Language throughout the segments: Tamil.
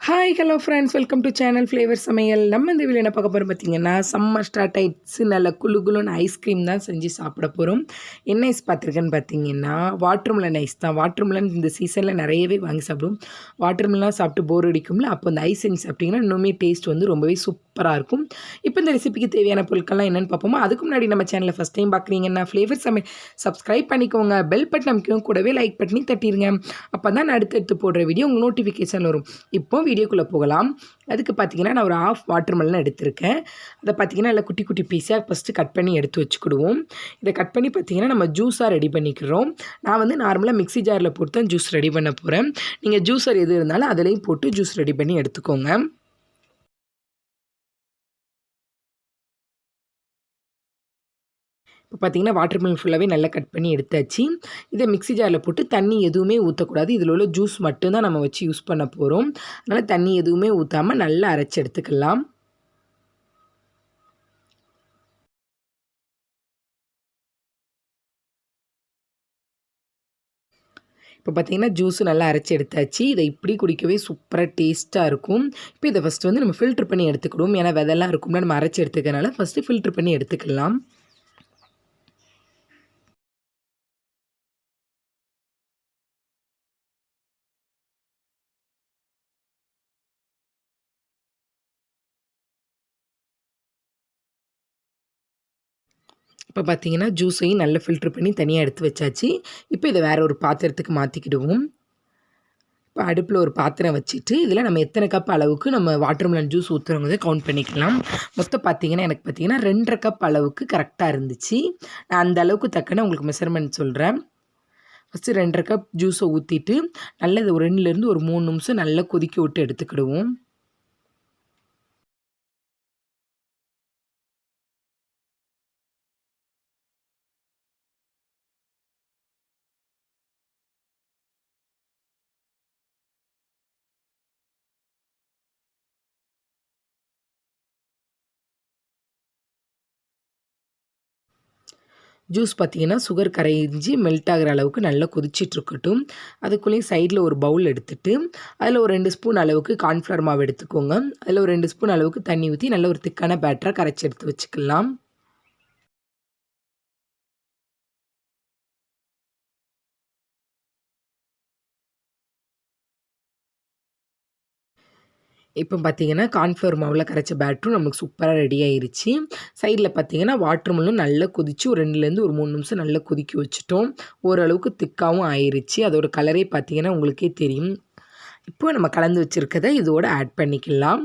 Hi hello friends, welcome to channel flavour சமையல். நம்ம இந்த வீடியோ என்ன பார்க்க போகிறோம் பார்த்தீங்கன்னா, சம்மர் ஸ்டார்ட் ஆயிடுச்சு. நல்ல குளு குளுன்னு ஐஸ்கிரீம் தான் செஞ்சு சாப்பிட போகிறோம். என்ன ஐஸ் பார்த்துருக்கேன்னு பார்த்தீங்கன்னா, வாட்டர்மெலன் ஐஸ் தான். வாட்டர்மெலன் இந்த சீசனில் நிறையவே வாங்கி சாப்பிடுவோம். வாட்டர்மெலாம் சாப்பிட்டு போர் அடிக்கும்ல, அப்போ இந்த ஐஸ் செஞ்சு சாப்பிட்டிங்கன்னா இன்னுமே டேஸ்ட் வந்து ரொம்பவே சூப்பராக இருக்கும். இப்போ இந்த ரெசிபிக்கு தேவையான பொருட்கள்லாம் என்னென்னு பார்ப்போமா. அதுக்கு முன்னாடி நம்ம சேனலை ஃபஸ்ட் டைம் பார்க்குறீங்கன்னா ஃப்ளேவர் சமையல் சப்ஸ்கிரைப் பண்ணிக்கோங்க. பெல் பட்டன் அமைக்கவும், கூடவே லைக் பண்ணி தட்டிடுங்க. அப்போ தான் நான் அடுத்தடுத்து போடுற வீடியோ உங்களுக்கு நோட்டிஃபிகேஷன் வரும். இப்போ வீடியோக்குள்ளே போகலாம். அதுக்கு பார்த்தீங்கன்னா நான் ஒரு ஆஃப் வாட்டர்மெலன் எடுத்திருக்கேன். அதை பார்த்தீங்கன்னா நல்லா குட்டி குட்டி பீஸாக ஃபஸ்ட்டு கட் பண்ணி எடுத்து வச்சுக்கிடுவோம். இதை கட் பண்ணி பார்த்தீங்கன்னா நம்ம ஜூஸாக ரெடி பண்ணிக்கிறோம். நான் வந்து நார்மலாக மிக்ஸி ஜாரில் போட்டு தான் ஜூஸ் ரெடி பண்ண போகிறேன். நீங்கள் ஜூஸர் எது இருந்தாலும் அதிலையும் போட்டு ஜூஸ் ரெடி பண்ணி எடுத்துக்கோங்க. இப்போ பார்த்தீங்கன்னா வாட்டர்மெலன் ஃபுல்லாகவே நல்லா கட் பண்ணி எடுத்தாச்சு. இதை மிக்ஸி ஜாரில் போட்டு தண்ணி எதுவுமே ஊற்றக்கூடாது. இதில் உள்ள ஜூஸ் மட்டும்தான் நம்ம வச்சு யூஸ் பண்ண போகிறோம். அதனால் தண்ணி எதுவுமே ஊற்றாமல் நல்லா அரைச்சி எடுத்துக்கலாம். இப்போ பார்த்தீங்கன்னா ஜூஸு நல்லா அரைச்சி எடுத்தாச்சு. இதை இப்படி குடிக்கவே சூப்பராக டேஸ்ட்டாக இருக்கும். இப்போ இதை ஃபஸ்ட்டு வந்து நம்ம ஃபில்ட்ரு பண்ணி எடுத்துக்கிடுவோம். ஏன்னா வெதெல்லாம் இருக்கும்ல, நம்ம அரைச்சி எடுத்துக்கிறனால ஃபஸ்ட்டு ஃபில்ட்ரு பண்ணி எடுத்துக்கலாம். இப்போ பார்த்தீங்கன்னா ஜூஸையும் நல்லா ஃபில்ட்ரு பண்ணி தனியாக எடுத்து வச்சாச்சு. இப்போ இதை வேறு ஒரு பாத்திரத்துக்கு மாற்றிக்கிடுவோம். இப்போ அடுப்பில் ஒரு பாத்திரம் வச்சுட்டு இதில் நம்ம எத்தனை கப் அளவுக்கு நம்ம வாட்டர்மெலன் ஜூஸ் ஊற்றுறவங்க கவுண்ட் பண்ணிக்கலாம். மொத்தம் பார்த்தீங்கன்னா எனக்கு பார்த்தீங்கன்னா 2.5 கப் அளவுக்கு கரெக்டாக இருந்துச்சு. நான் அந்த அளவுக்கு தக்கன உங்களுக்கு மெஷர்மெண்ட் சொல்கிறேன். ஃபஸ்ட்டு 2.5 கப் ஜூஸை ஊற்றிட்டு நல்லா இது ஒரு 2லேருந்து ஒரு 3 நிமிஷம் நல்லா கொதிக்க விட்டு எடுத்துக்கிடுவோம். ஜூஸ் பார்த்திங்கன்னா சுகர் கரைஞ்சி மெல்ட் ஆகிற அளவுக்கு நல்லா கொதிச்சிட்ருக்கட்டும். அதுக்குள்ளேயும் சைடில் ஒரு பவுல் எடுத்துகிட்டு அதில் ஒரு 2 ஸ்பூன் அளவுக்கு கார்ன்ஃப்ளவர் மாவு எடுத்துக்கோங்க. அதில் ஒரு 2 ஸ்பூன் அளவுக்கு தண்ணி ஊற்றி நல்ல ஒரு திக்கான பேட்டரை கரைச்சி எடுத்து வச்சுக்கலாம். இப்போ பார்த்தீங்கன்னா கார்ன்ஃப்ளவர் மாவில் கரைச்ச பேட்டரும் நமக்கு சூப்பராக ரெடி ஆயிருச்சு. சைடில் பார்த்தீங்கன்னா வாட்டர்மெலனும் நல்லா கொதித்து ஒரு 2லேருந்து ஒரு 3 நிமிஷம் நல்லா கொதிக்க வச்சுட்டோம். ஓரளவுக்கு திக்காகவும் ஆயிருச்சு. அதோட கலரே பார்த்தீங்கன்னா உங்களுக்கே தெரியும். இப்போ நம்ம கலந்து வச்சுருக்கதை இதோட ஆட் பண்ணிக்கலாம்.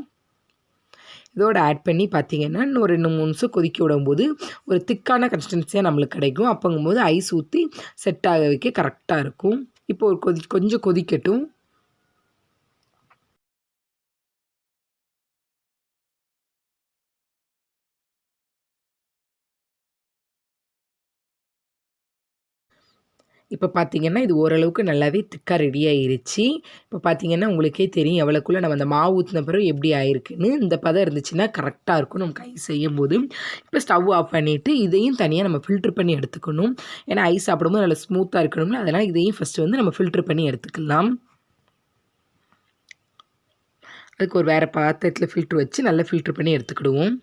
இதோட ஆட் பண்ணி பார்த்தீங்கன்னா இன்னும் 2-3 நிமிஷம் கொதிக்க விடும்போது ஒரு திக்கான கன்சிஸ்டன்சியாக நம்மளுக்கு கிடைக்கும். அப்போங்கும்போது ஐஸ் ஊற்றி செட் ஆக வைக்க கரெக்டாக இருக்கும். இப்போ ஒரு கொஞ்சம் கொதிக்கட்டும். இப்போ பார்த்தீங்கன்னா இது ஓரளவுக்கு நல்லாவே திக்காக ரெடி ஆயிருச்சு. இப்போ பார்த்தீங்கன்னா உங்களுக்கே தெரியும் எவ்வளோக்குள்ளே நம்ம அந்த மாவு ஊற்றின பிறகு எப்படி ஆயிருக்குன்னு. இந்த பதம் இருந்துச்சுன்னா கரெக்டாக இருக்கும் நமக்கு ஐஸ் செய்யும்போது. இப்போ ஸ்டவ் ஆஃப் பண்ணிவிட்டு இதையும் தனியாக நம்ம ஃபில்ட்ரு பண்ணி எடுத்துக்கணும். ஏன்னா ஐஸ் சாப்பிடும்போது நல்லா ஸ்மூத்தாக இருக்கணும்ல, அதனால் இதையும் ஃபஸ்ட்டு வந்து நம்ம ஃபில்ட்ரு பண்ணி எடுத்துக்கலாம். அதுக்கு ஒரு வேறு பாத்திரத்தில் ஃபில்ட்ரு வச்சு நல்லா ஃபில்ட்ரு பண்ணி எடுத்துக்கிடுவோம்.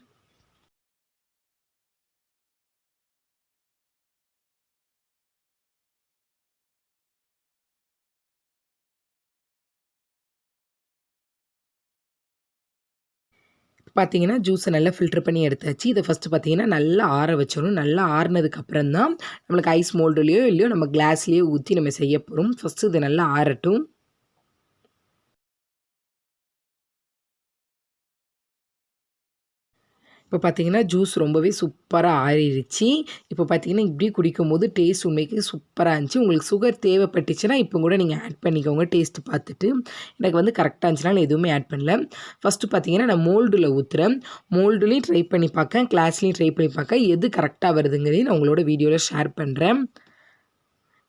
பார்த்தீங்கன்னா ஜூஸை நல்லா ஃபில்ட்ரு பண்ணி எடுத்தாச்சு. இதை ஃபஸ்ட்டு பார்த்தீங்கன்னா நல்லா ஆற வச்சிடணும். நல்லா ஆறுனதுக்கப்புறம் தான் நம்மளுக்கு ஐஸ் மோல்டுலேயோ இல்லையோ நம்ம கிளாஸ்லேயோ ஊற்றி நம்ம செய்ய போகிறோம். ஃபஸ்ட்டு இது நல்லா ஆறட்டும். இப்போ பார்த்தீங்கன்னா ஜூஸ் ரொம்பவே சூப்பராக ஆறிடுச்சு. இப்போ பார்த்தீங்கன்னா இப்படி குடிக்கும்போது டேஸ்ட் உண்மைக்கு சூப்பராக இருந்துச்சு. உங்களுக்கு சுகர் தேவைப்பட்டுச்சுன்னா இப்போ கூட நீங்கள் ஆட் பண்ணிக்கோங்க டேஸ்ட்டு பார்த்துட்டு. எனக்கு வந்து கரெக்டாக இருந்துச்சுன்னா நான் எதுவுமே ஆட் பண்ணல. ஃபஸ்ட்டு பார்த்தீங்கன்னா நான் மோல்டில் ஊற்றுறேன். மோல்டுலேயும் ட்ரை பண்ணி பார்க்கேன், கிளாஸ்லேயும் ட்ரை பண்ணி பார்க்க எது கரெக்டாக வருதுங்கிறதையும் நான் உங்களோட வீடியோவில் ஷேர் பண்ணுறேன்.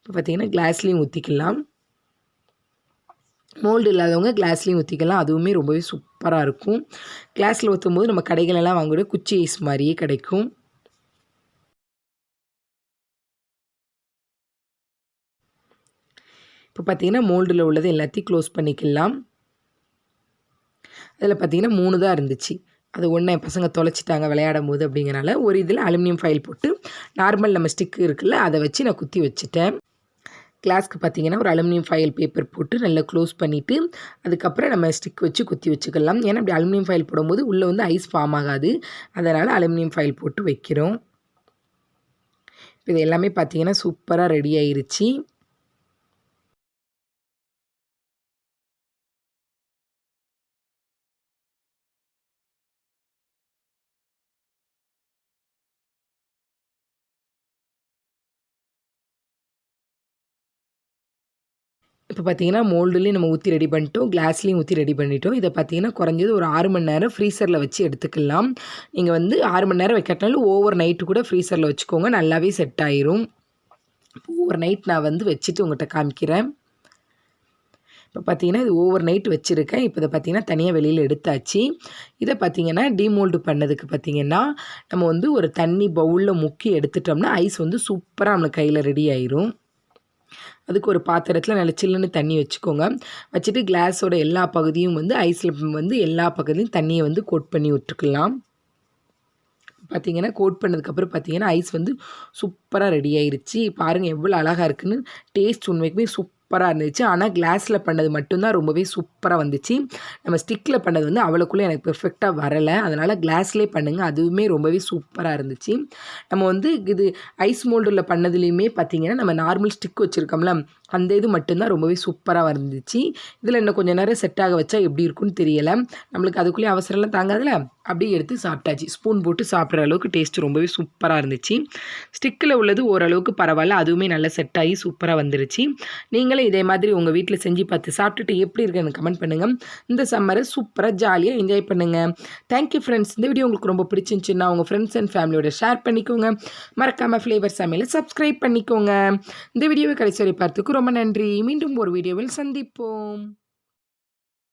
இப்போ பார்த்தீங்கன்னா கிளாஸ்லேயும் ஊற்றிக்கலாம். மோல்டு இல்லாதவங்க கிளாஸ்லேயும் ஊற்றிக்கலாம். அதுவுமே ரொம்பவே சூப்பராக இருக்கும். கிளாஸில் ஊற்றும்போது நம்ம கடைகளெல்லாம் வாங்கக்கூடிய குச்சி ஐஸ் மாதிரியே கிடைக்கும். இப்போ பார்த்தீங்கன்னா மோல்டில் உள்ளது எல்லாத்தையும் க்ளோஸ் பண்ணிக்கலாம். அதில் பார்த்திங்கன்னா 3 தான் இருந்துச்சு. அது ஒன்று என் பசங்க தொலைச்சிட்டாங்க விளையாடும் போது அப்படிங்கிறனால ஒரு இதில் அலுமினியம் ஃபாயில் போட்டு நார்மல் நம்ம ஸ்டிக்கு இருக்குல்ல அதை வச்சு நான் குத்தி வச்சுட்டேன். கிளாஸ்க்கு பார்த்திங்கன்னா ஒரு அலுமினியம் ஃபாயில் பேப்பர் போட்டு நல்லா க்ளோஸ் பண்ணிவிட்டு அதுக்கப்புறம் நம்ம ஸ்டிக் வச்சு குத்தி வச்சுக்கலாம். ஏன்னா அப்படி அலுமினியம் ஃபாயில் போடும்போது உள்ளே வந்து ஐஸ் ஃபார்ம் ஆகாது. அதனால் அலுமினியம் ஃபாயில் போட்டு வைக்கிறோம். இது எல்லாமே பார்த்திங்கன்னா சூப்பராக ரெடி ஆயிருச்சு. இப்போ பார்த்தீங்கன்னா மோல்டுலேயும் நம்ம ஊற்றி ரெடி பண்ணிட்டோம், கிளாஸ்லேயும் ஊற்றி ரெடி பண்ணிட்டோம். இதை பார்த்தீங்கன்னா குறைஞ்சது ஒரு 6 மணி நேரம் ஃப்ரீசரில் வச்சு எடுத்துக்கலாம். நீங்கள் வந்து 6 மணி நேரம் வைக்கட்டாலும் ஓவர் நைட்டு கூட ஃப்ரீசரில் வச்சுக்கோங்க, நல்லாவே செட் ஆயிரும். ஓவர் நைட் நான் வந்து வச்சுட்டு உங்கள்கிட்ட காமிக்கிறேன். இப்போ பார்த்தீங்கன்னா இது ஓவர் நைட் வச்சுருக்கேன். இப்போ இதை பார்த்தீங்கன்னா தனியாக வெளியில் எடுத்தாச்சு. இதை பார்த்தீங்கன்னா டீமோல்டு பண்ணதுக்கு பார்த்தீங்கன்னா நம்ம வந்து ஒரு தண்ணி பவுலில் முக்கி எடுத்துட்டோம்னா ஐஸ் வந்து சூப்பராக நம்மளுக்கு கையில் ரெடி ஆயிரும். அதுக்கு ஒரு பாத்திரத்தில் நல்ல சில்லுன்னு தண்ணி வச்சுக்கோங்க. வச்சுட்டு கிளாஸோட எல்லா பகுதியும் வந்து ஐஸில் வந்து எல்லா பகுதியும் தண்ணியை வந்து கோட் பண்ணி விட்டுக்கலாம். பார்த்திங்கன்னா கோட் பண்ணதுக்கப்புறம் பார்த்திங்கன்னா ஐஸ் வந்து சூப்பராக ரெடி ஆயிடுச்சு. பாருங்கள் எவ்வளோ அழகாக இருக்குன்னு. டேஸ்ட் உண்மைக்குமே சூப்பராக இருந்துச்சு. ஆனால் கிளாஸில் பண்ணது மட்டும்தான் ரொம்பவே சூப்பராக வந்துச்சு. நம்ம ஸ்டிக்கில் பண்ணது வந்து அவ்வளோக்குள்ளே எனக்கு பெர்ஃபெக்டாக வரலை. அதனால் கிளாஸ்லேயே பண்ணுங்கள், அதுவுமே ரொம்பவே சூப்பராக இருந்துச்சு. நம்ம வந்து இது ஐஸ் மோல்டில் பண்ணதுலேயுமே பார்த்திங்கன்னா நம்ம நார்மல் ஸ்டிக் வச்சுருக்கோம்ல அந்த இது மட்டும்தான் ரொம்பவே சூப்பராக வந்துச்சு. இதில் இன்னும் கொஞ்சம் நேரம் செட் ஆக வச்சா எப்படி இருக்குன்னு தெரியலை. நம்மளுக்கு அதுக்குள்ளேயே அவசரம்லாம் தாங்காதில்ல, அப்படியே எடுத்து சாப்பிட்டாச்சு. ஸ்பூன் போட்டு சாப்பிட்ற அளவுக்கு டேஸ்ட்டு ரொம்பவே சூப்பராக இருந்துச்சு. ஸ்டிக்கில் உள்ளது ஓரளவுக்கு பரவாயில்ல, அதுவுமே நல்லா செட் ஆகி சூப்பராக வந்துருச்சு. நீங்களே இதே மாதிரி உங்கள் வீட்டில் செஞ்சு பார்த்து சாப்பிட்டுட்டு எப்படி இருக்குன்னு கமெண்ட் பண்ணுங்கள். இந்த சம்மரை சூப்பராக ஜாலியாக என்ஜாய் பண்ணுங்கள். Thank you friends. இந்த வீடியோ உங்களுக்கு ரொம்ப பிடிச்சிருந்துச்சுன்னா உங்கள் ஃப்ரெண்ட்ஸ் அண்ட் ஃபேமிலியோட ஷேர் பண்ணிக்கோங்க. மறக்காமல் ஃப்ளேவர் சமையலை சப்ஸ்கிரைப் பண்ணிக்கோங்க. இந்த வீடியோவை கடைசி வரை பார்த்துக்கு ரொம்ப நன்றி. மீண்டும் ஒரு வீடியோவில் சந்திப்போம்.